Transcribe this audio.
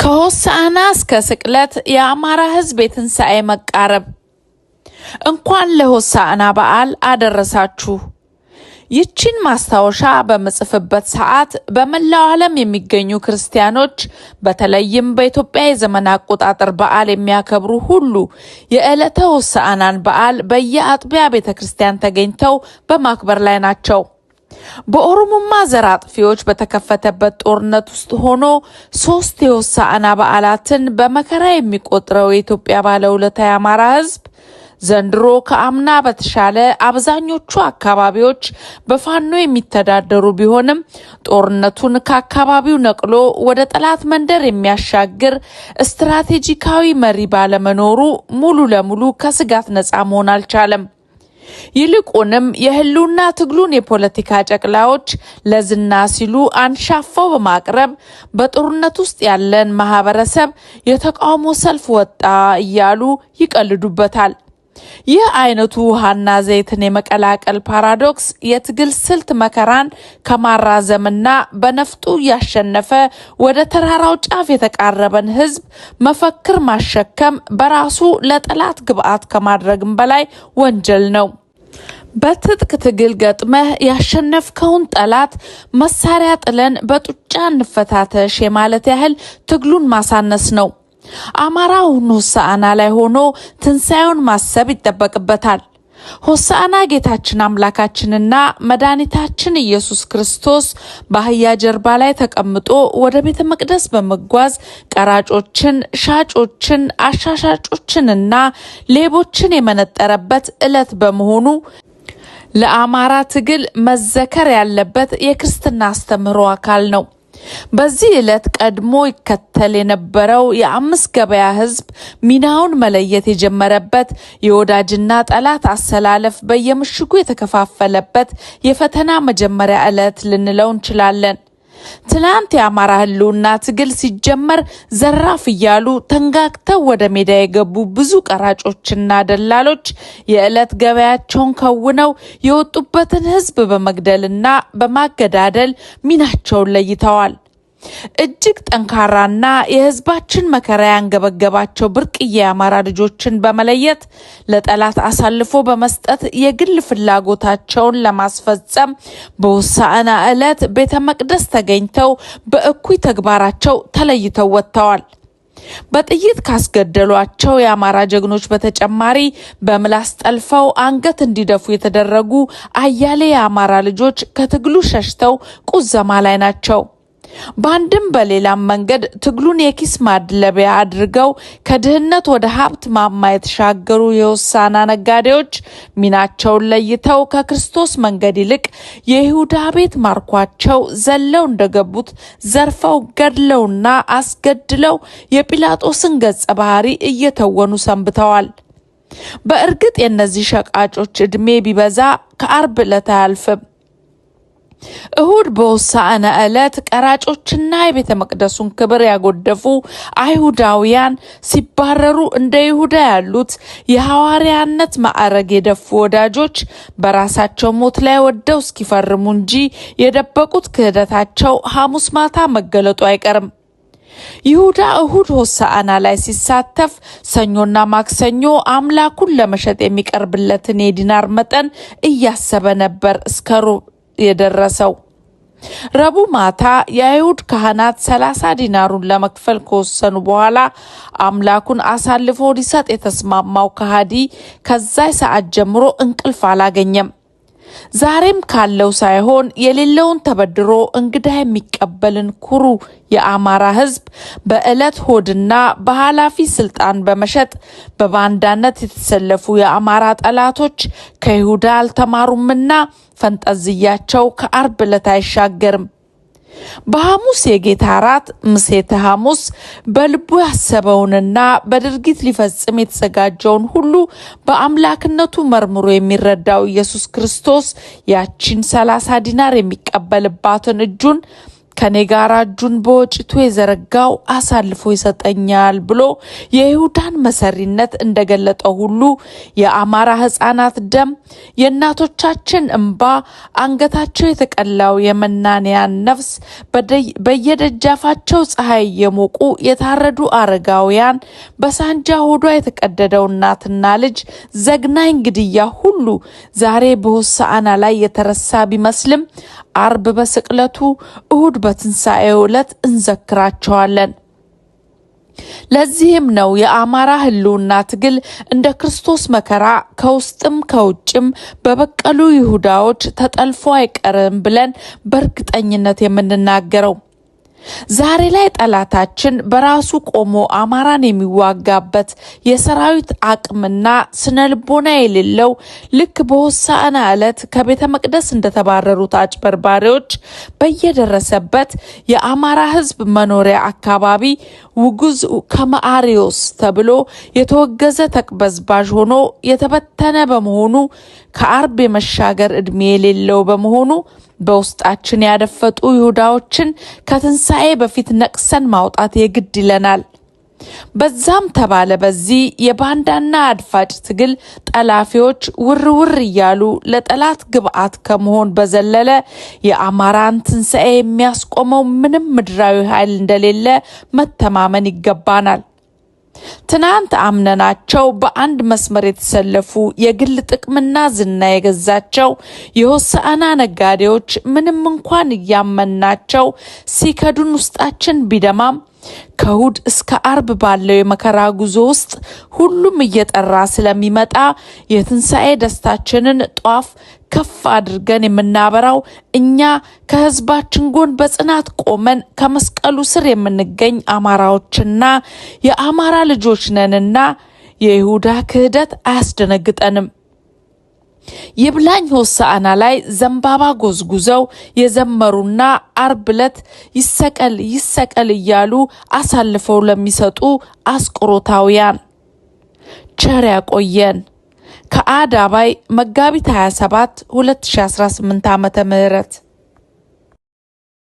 ከሆሳዕና እስከ ስቅለት የአማራ ሕዝብ የትንሣኤ መቃረብ እንኳን ለሆሳዕና በዓል አደረሳችሁ። ይህችን ማስታወሻ በመጽፍበት ሰዓት በመላው ዓለም የሚገኙ ክርስቲያኖች በተለይም በኢትዮጵያ የዘመን አቆጣጠር በዓል የሚያከብሩ ሁሉ የዕለተ ሆሳዕናን በዓል በየአጥቢያ ቤተክርስቲያን ተገኝተው በማክበር ላይ ናቸው። በኦሮሞማ ዘር አጥፊዎች በተከፈተበት ጦርነት ውስጥ ሆኖ 3 የሆሳዕና በዓላትን በመከራ የሚቆጥረው የኢትዮጵያ ባለውለታ የአማራ ሕዝብ ዘንድሮ ከአምና በተሻለ አብዛኞቹ አካባቢዎች በፋኖ የሚተዳደሩ ቢሆንም ጦርነቱን ከአካባቢው ነቅሎ ወደ ጠላት መንደር የሚያሻግር ስትራቴጂካዊ መሪ ባለመኖሩ ሙሉ ለሙሉ ከስጋት ነፃ መሆን አልቻለም። ይልቁንም የህልውና ትግሉን የፖለቲካ ጨቅላዎች ለዝና ሲሉ አንሻፋው በማቅረብ በጦርነት ውስጥ ያለን ማህበረሰብ የተቃውሞ ሰልፍ ወጣ እያሉ ይቀልዱበታል። ይህ አይነቱ ውሃና ዘይትን የመቀላቀል ፓራዶክስ የትግል ስልት መከራን ከማራዘምና በነፍጡ ያሸነፈ ወደ ተራራው ጫፍ የተቃረበን ህዝብ መፈክር ማሸከም በራሱ ለጠላት ግብአት ከማድረግም በላይ ወንጀል ነው። በትጥቅ ትግል ገጥመህ ያሸነፍከውን ጠላት መሳሪያ ጥለን በጡጫ እንፈታተሽ የማለት ያህል ትግሉን ማሳነስ ነው። አማራውን ሆሳዕና ላይ ሆኖ ትንሣኤውን ማሰብ ይጠበቅበታል። ሆሳዕና ጌታችን አምላካችንና መድኃኒታችን ኢየሱስ ክርስቶስ በአህያ ጀርባ ላይ ተቀምጦ ወደ ቤተ መቅደስ በመጓዝ ቀራጮችን፣ ሻጮችን፣ አሻሻጮችንና ሌቦችን የመነጠረበት ዕለት በመሆኑ ለአማራ ትግል መዘከር ያለበት የክርስትና አስተምህሮ አካል ነው። በዚህ ዕለት ቀድሞ ይከተል የነበረው የአምስት ገበያ ህዝብ ሚናውን መለየት የጀመረበት የወዳጅና ጠላት አሰላለፍ በየምሽጉ የተከፋፈለበት የፈተና መጀመሪያ ዕለት ልንለው እንችላለን። ትናንት የአማራ ህልውና ትግል ሲጀመር ዘራፍ እያሉ ተንጋግተው ወደ ሜዳ የገቡ ብዙ ቀራጮችና ደላሎች የዕለት ገበያቸውን ከውነው የወጡበትን ህዝብ በመግደልና በማገዳደል ሚናቸውን ለይተዋል። እጅግ ጠንካራና የህዝባችን መከራ ያንገበገባቸው ብርቅዬ የአማራ ልጆችን በመለየት ለጠላት አሳልፎ በመስጠት የግል ፍላጎታቸውን ለማስፈጸም በሆሳዕና ዕለት ቤተ መቅደስ ተገኝተው በእኩይ ተግባራቸው ተለይተው ወጥተዋል። በጥይት ካስገደሏቸው የአማራ ጀግኖች በተጨማሪ በምላስ ጠልፈው አንገት እንዲደፉ የተደረጉ አያሌ የአማራ ልጆች ከትግሉ ሸሽተው ቁዘማ ላይ ናቸው። በአንድም በሌላም መንገድ ትግሉን የኪስ ማድለቢያ አድርገው ከድህነት ወደ ሀብት ማማ የተሻገሩ የሆሳዕና ነጋዴዎች ሚናቸውን ለይተው ከክርስቶስ መንገድ ይልቅ የይሁዳ ቤት ማርኳቸው ዘለው እንደገቡት ዘርፈው ገድለውና አስገድለው የጲላጦስን ገጸ ባህሪ እየተወኑ ሰንብተዋል። በእርግጥ የእነዚህ ሸቃጮች ዕድሜ ቢበዛ ከአርብ ዕለት አያልፍም። እሁድ በሆሳዕና ዕለት ቀራጮችና የቤተ መቅደሱን ክብር ያጎደፉ አይሁዳውያን ሲባረሩ እንደ ይሁዳ ያሉት የሐዋርያነት ማዕረግ የደፉ ወዳጆች በራሳቸው ሞት ላይ ወደው እስኪፈርሙ እንጂ የደበቁት ክህደታቸው ሐሙስ ማታ መገለጡ አይቀርም። ይሁዳ እሁድ ሆሳዕና ላይ ሲሳተፍ ሰኞና ማክሰኞ አምላኩን ለመሸጥ የሚቀርብለትን የዲናር መጠን እያሰበ ነበር እስከ ሩብ የደረሰው። ረቡዕ ማታ የአይሁድ ካህናት 30 ዲናሩን ለመክፈል ከወሰኑ በኋላ አምላኩን አሳልፎ ሊሰጥ የተስማማው ከሃዲ ከዛይ ሰዓት ጀምሮ እንቅልፍ አላገኘም። ዛሬም ካለው ሳይሆን የሌለውን ተበድሮ እንግዳ የሚቀበልን ኩሩ የአማራ ህዝብ በዕለት ሆድና በኃላፊ ስልጣን በመሸጥ በባንዳነት የተሰለፉ የአማራ ጠላቶች ከይሁዳ አልተማሩምና ፈንጠዝያቸው ከአርብ ዕለት አይሻገርም። በሐሙስ የጌታ እራት ምሴተ ሐሙስ በልቡ ያሰበውንና በድርጊት ሊፈጽም የተዘጋጀውን ሁሉ በአምላክነቱ መርምሮ የሚረዳው ኢየሱስ ክርስቶስ ያቺን 30 ዲናር የሚቀበልባትን እጁን ከኔ ጋር እጁን በወጭቱ የዘረጋው አሳልፎ ይሰጠኛል ብሎ የይሁዳን መሰሪነት እንደገለጠው ሁሉ የአማራ ሕፃናት ደም፣ የእናቶቻችን እንባ፣ አንገታቸው የተቀላው የመናንያን ነፍስ፣ በየደጃፋቸው ፀሐይ የሞቁ የታረዱ አረጋውያን፣ በሳንጃ ሆዷ የተቀደደው እናትና ልጅ ዘግናኝ ግድያ ሁሉ ዛሬ በሆሳዕና ላይ የተረሳ ቢመስልም አርብ በስቅለቱ እሁድ በትንሣኤው ዕለት እንዘክራቸዋለን። ለዚህም ነው የአማራ ህልውና ትግል እንደ ክርስቶስ መከራ ከውስጥም ከውጭም በበቀሉ ይሁዳዎች ተጠልፎ አይቀርም ብለን በእርግጠኝነት የምንናገረው። ዛሬ ላይ ጠላታችን በራሱ ቆሞ አማራን የሚዋጋበት የሰራዊት አቅምና ስነልቦና የሌለው ልክ በሆሳዕና ዕለት ከቤተ መቅደስ እንደተባረሩት አጭበርባሪዎች በየደረሰበት የአማራ ህዝብ መኖሪያ አካባቢ ውጉዝ ከመአሪዮስ ተብሎ የተወገዘ ተቅበዝባዥ ሆኖ የተበተነ በመሆኑ ከአርብ የመሻገር ዕድሜ የሌለው በመሆኑ በውስጣችን ያደፈጡ ይሁዳዎችን ከትንሣኤ በፊት ነቅሰን ማውጣት የግድ ይለናል። በዛም ተባለ በዚህ የባንዳና አድፋጭ ትግል ጠላፊዎች ውርውር እያሉ ለጠላት ግብዓት ከመሆን በዘለለ የአማራን ትንሣኤ የሚያስቆመው ምንም ምድራዊ ኃይል እንደሌለ መተማመን ይገባናል። ትናንት አምነናቸው በአንድ መስመር የተሰለፉ የግል ጥቅምና ዝና የገዛቸው የሆሳዕና ነጋዴዎች ምንም እንኳን እያመናቸው ሲከዱን ውስጣችን ቢደማም ከእሁድ እስከ አርብ ባለው የመከራ ጉዞ ውስጥ ሁሉም እየጠራ ስለሚመጣ የትንሣኤ ደስታችንን ጧፍ ከፍ አድርገን የምናበራው እኛ ከህዝባችን ጎን በጽናት ቆመን ከመስቀሉ ስር የምንገኝ አማራዎችና የአማራ ልጆች ነንና የይሁዳ ክህደት አያስደነግጠንም። ይብላኝ ሆሳዕና ላይ ዘንባባ ጎዝጉዘው የዘመሩና አርብ ዕለት ይሰቀል ይሰቀል እያሉ አሳልፈው ለሚሰጡ አስቆሮታውያን ቸር ያቆየን። ከአዳባይ መጋቢት 27 2018 ዓ.ም